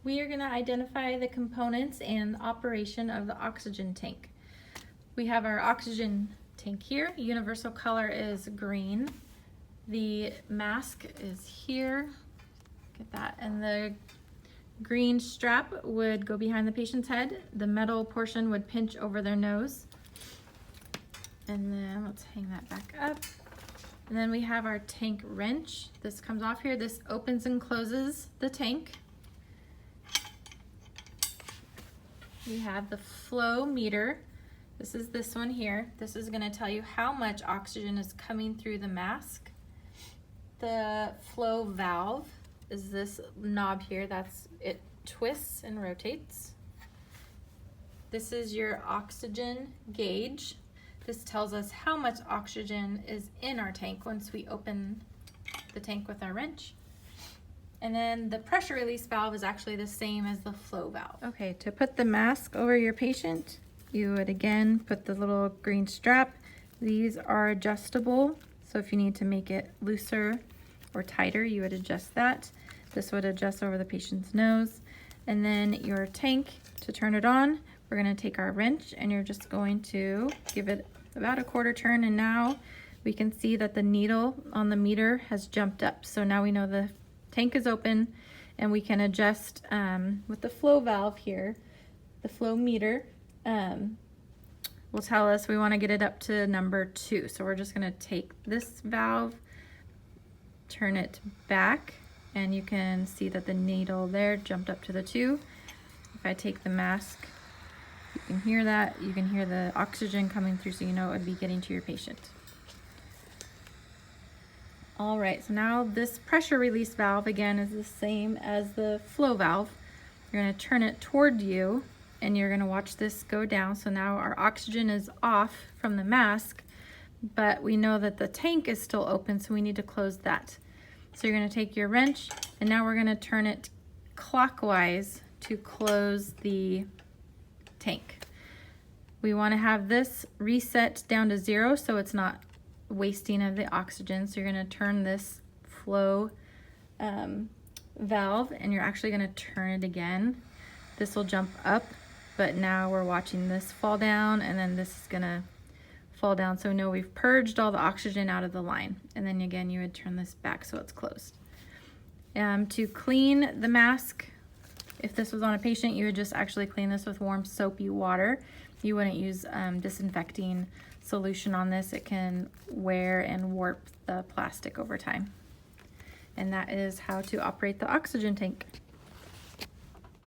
We are going to identify the components and the operation of the oxygen tank. We have our oxygen tank here. Universal color is green. The mask is here. Get that. And the green strap would go behind the patient's head. The metal portion would pinch over their nose. And then let's hang that back up. And then we have our tank wrench. This comes off here. This opens and closes the tank. We have the flow meter. This is this one here. This is going to tell you how much oxygen is coming through the mask. The flow valve is this knob here. It twists and rotates. This is your oxygen gauge. This tells us how much oxygen is in our tank once we open the tank with our wrench. And then the pressure release valve is actually the same as the flow valve. Okay, to put the mask over your patient, you would again put the little green strap. These are adjustable, so if you need to make it looser or tighter, you would adjust that. This would adjust over the patient's nose. And then your tank, to turn it on, we're gonna take our wrench and you're just going to give it about a quarter turn, and now we can see that the needle on the meter has jumped up. So now we know the tank is open and we can adjust with the flow valve here. The flow meter will tell us we want to get it up to number 2. So we're just going to take this valve, turn it back, and you can see that the needle there jumped up to the 2. If I take the mask, you can hear that. You can hear the oxygen coming through, so you know it would be getting to your patient. All right, so now this pressure release valve again is the same as the flow valve. You're going to turn it toward you and you're going to watch this go down. So now our oxygen is off from the mask, but we know that the tank is still open, so we need to close that. So you're going to take your wrench and now we're going to turn it clockwise to close the tank. We want to have this reset down to 0 so it's not wasting of the oxygen. So you're going to turn this flow valve and you're actually going to turn it again. This will jump up, but now we're watching this fall down, and then this is going to fall down. So now we've purged all the oxygen out of the line, and then again you would turn this back so it's closed. To clean the mask, if this was on a patient, you would just actually clean this with warm soapy water. You wouldn't use disinfecting solution on this. It can wear and warp the plastic over time. And that is how to operate the oxygen tank.